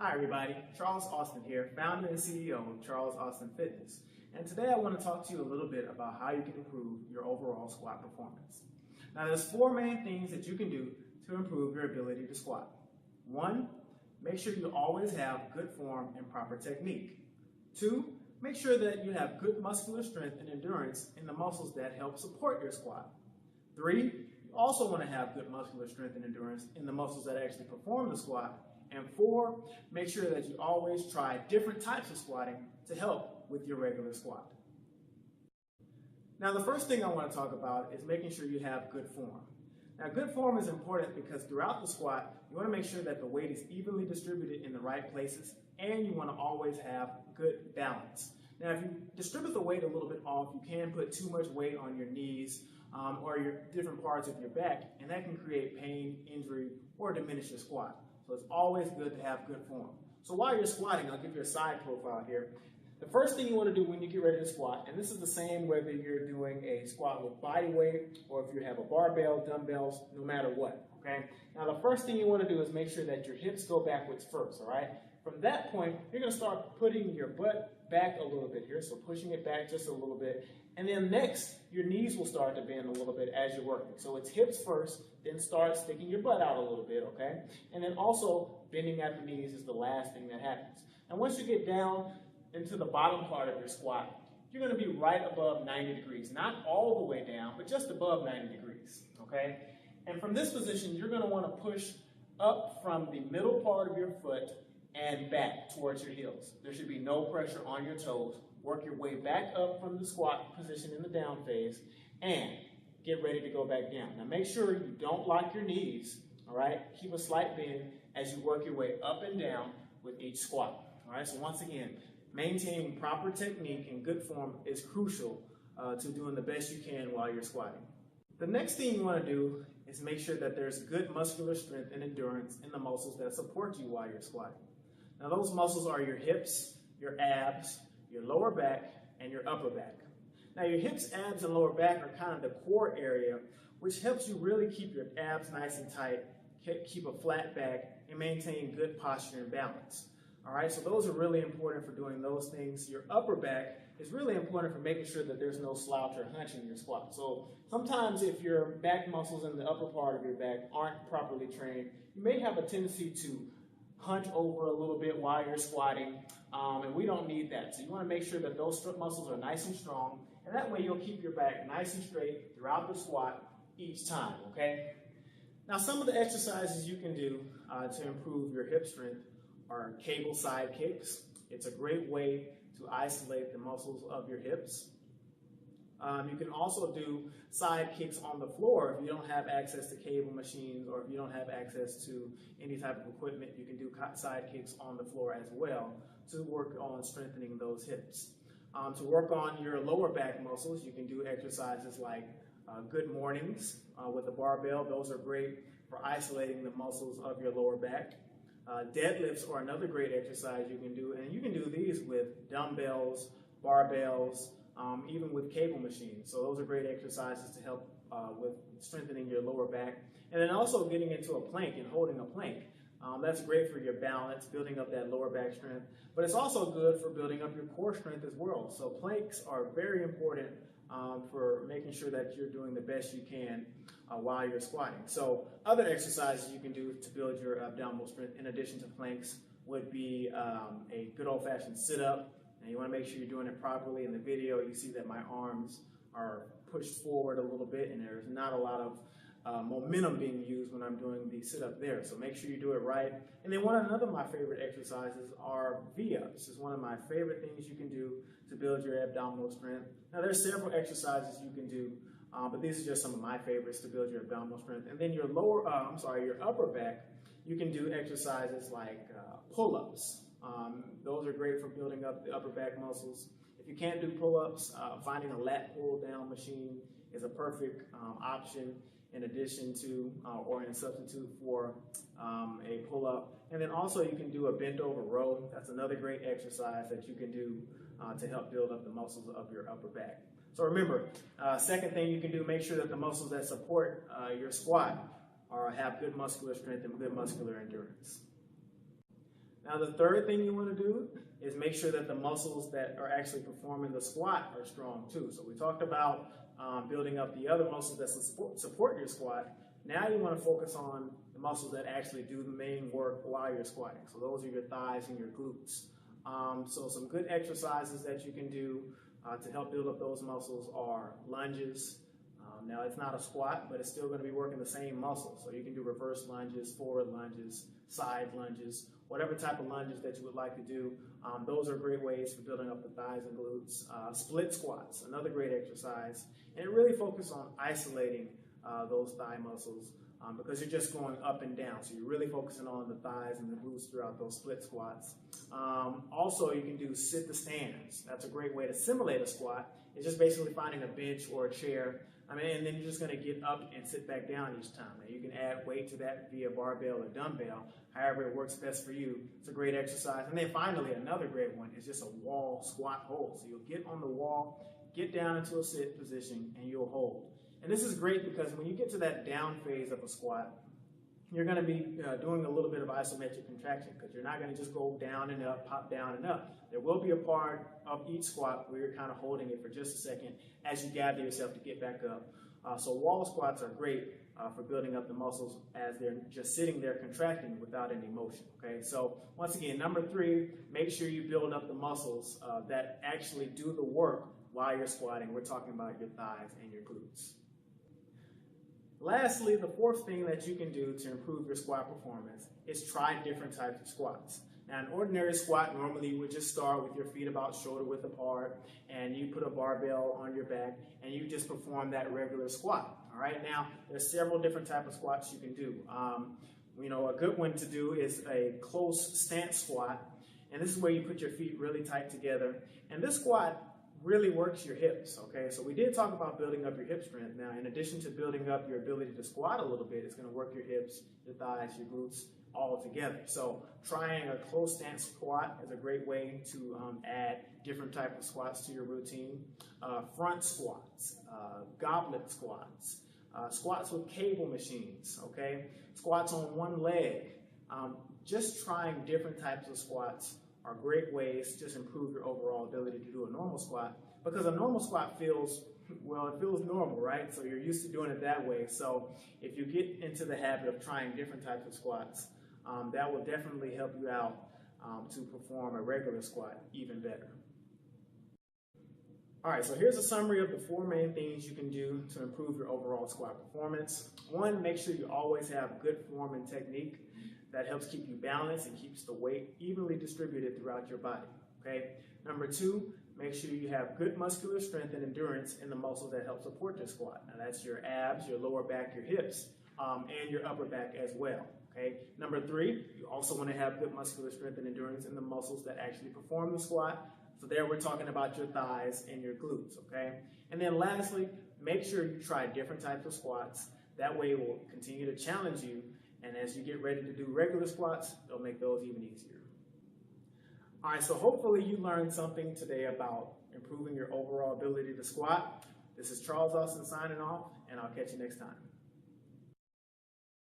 Hi everybody, Charles Austin here, founder and CEO of Charles Austin Fitness. And today I want to talk to you a little bit about how you can improve your overall squat performance. Now there's four main things that you can do to improve your ability to squat. One, make sure you always have good form and proper technique. Two, make sure that you have good muscular strength and endurance in the muscles that help support your squat. Three, you also want to have good muscular strength and endurance in the muscles that actually perform the squat. And four, make sure that you always try different types of squatting to help with your regular squat. Now the first thing I want to talk about is making sure you have good form. Now good form is important because throughout the squat, you want to make sure that the weight is evenly distributed in the right places, and you want to always have good balance. Now if you distribute the weight a little bit off, you can put too much weight on your knees or your different parts of your back, and that can create pain, injury, or diminish your squat. So it's always good to have good form. So while you're squatting, I'll give you a side profile here. The first thing you want to do when you get ready to squat, and this is the same whether you're doing a squat with body weight or if you have a barbell, dumbbells, no matter what, okay? Now the first thing you want to do is make sure that your hips go backwards first, all right? From that point, you're going to start putting your butt back a little bit here, so pushing it back just a little bit. And then next, your knees will start to bend a little bit as you're working. So it's hips first, then start sticking your butt out a little bit, okay? And then also bending at the knees is the last thing that happens. And once you get down into the bottom part of your squat, you're going to be right above 90 degrees. Not all the way down, but just above 90 degrees, okay? And from this position, you're going to want to push up from the middle part of your foot and back towards your heels. There should be no pressure on your toes. Work your way back up from the squat position in the down phase and get ready to go back down. Now make sure you don't lock your knees, all right? Keep a slight bend as you work your way up and down with each squat, all right? So once again, maintaining proper technique and good form is crucial to doing the best you can while you're squatting. The next thing you want to do is make sure that there's good muscular strength and endurance in the muscles that support you while you're squatting. Now those muscles are your hips, your abs, your lower back, and your upper back. Now your hips, abs, and lower back are kind of the core area, which helps you really keep your abs nice and tight, keep a flat back, and maintain good posture and balance. All right, so those are really important for doing those things. Your upper back is really important for making sure that there's no slouch or hunch in your squat. So sometimes if your back muscles in the upper part of your back aren't properly trained, you may have a tendency to hunch over a little bit while you're squatting, and we don't need that. So you want to make sure that those muscles are nice and strong, and that way you'll keep your back nice and straight throughout the squat each time, okay? Now some of the exercises you can do to improve your hip strength are cable side kicks. It's a great way to isolate the muscles of your hips. You can also do side kicks on the floor if you don't have access to cable machines or if you don't have access to any type of equipment. You can do side kicks on the floor as well to work on strengthening those hips. To work on your lower back muscles, you can do exercises like good mornings with a barbell. Those are great for isolating the muscles of your lower back. Deadlifts are another great exercise you can do, and you can do these with dumbbells, barbells, even with cable machines. So those are great exercises to help with strengthening your lower back. And then also getting into a plank and holding a plank. That's great for your balance, building up that lower back strength, but it's also good for building up your core strength as well. So planks are very important for making sure that you're doing the best you can while you're squatting. So other exercises you can do to build your abdominal strength in addition to planks would be a good old-fashioned sit-up. And you want to make sure you're doing it properly. In the video, you see that my arms are pushed forward a little bit, and there's not a lot of momentum being used when I'm doing the sit-up there. So make sure you do it right. And then another of my favorite exercises are V-ups. It's one of my favorite things you can do to build your abdominal strength. Now there's several exercises you can do, but these are just some of my favorites to build your abdominal strength. And then your your upper back, you can do exercises like pull-ups. Those are great for building up the upper back muscles. If you can't do pull-ups, finding a lat pull-down machine is a perfect option in addition to or in substitute for a pull-up. And then also you can do a bent over row. That's another great exercise that you can do to help build up the muscles of your upper back. So remember, second thing you can do, make sure that the muscles that support your squat have good muscular strength and good muscular endurance. Now, the third thing you want to do is make sure that the muscles that are actually performing the squat are strong too. So we talked about building up the other muscles that support your squat. Now you want to focus on the muscles that actually do the main work while you're squatting. So those are your thighs and your glutes. So some good exercises that you can do to help build up those muscles are lunges. Now it's not a squat, but it's still going to be working the same muscles. So you can do reverse lunges, forward lunges, side lunges, whatever type of lunges that you would like to do. Those are great ways for building up the thighs and glutes. Split squats, another great exercise. And it really focuses on isolating those thigh muscles because you're just going up and down. So you're really focusing on the thighs and the glutes throughout those split squats. Also, you can do sit to stands. That's a great way to simulate a squat. It's just basically finding a bench or a chair. And then you're just going to get up and sit back down each time. Now, you can add weight to that via barbell or dumbbell, however it works best for you. It's a great exercise. And then finally, another great one is just a wall squat hold. So you'll get on the wall, get down into a sit position, and you'll hold. And this is great because when you get to that down phase of a squat, you're going to be doing a little bit of isometric contraction because you're not going to just go down and up, pop down and up. There will be a part of each squat where you're kind of holding it for just a second as you gather yourself to get back up. So wall squats are great for building up the muscles as they're just sitting there contracting without any motion. Okay, so once again, number 3, make sure you build up the muscles that actually do the work while you're squatting. We're talking about your thighs and your glutes. Lastly, the fourth thing that you can do to improve your squat performance is try different types of squats. Now, an ordinary squat, normally you would just start with your feet about shoulder width apart, and you put a barbell on your back, and you just perform that regular squat. All right, now, there's several different types of squats you can do. A good one to do is a close stance squat, and this is where you put your feet really tight together. And this squat really works your hips, okay? So we did talk about building up your hip strength. Now, in addition to building up your ability to squat a little bit, it's gonna work your hips, your thighs, your glutes all together. So trying a close stance squat is a great way to add different type of squats to your routine. Front squats, goblet squats, squats with cable machines, okay? Squats on one leg. Just trying different types of squats are great ways to just improve your overall ability to do a normal squat, because a normal squat feels normal, right? So you're used to doing it that way. So if you get into the habit of trying different types of squats, that will definitely help you out to perform a regular squat even better. All right, so here's a summary of the 4 main things you can do to improve your overall squat performance. 1, make sure you always have good form and technique. That helps keep you balanced and keeps the weight evenly distributed throughout your body, okay? Number 2, make sure you have good muscular strength and endurance in the muscles that help support your squat. Now that's your abs, your lower back, your hips, and your upper back as well, okay? Number 3, you also want to have good muscular strength and endurance in the muscles that actually perform the squat. So there we're talking about your thighs and your glutes, okay? And then lastly, make sure you try different types of squats. That way it will continue to challenge you. And as you get ready to do regular squats, it'll make those even easier. All right, so hopefully you learned something today about improving your overall ability to squat. This is Charles Austin signing off, and I'll catch you next time.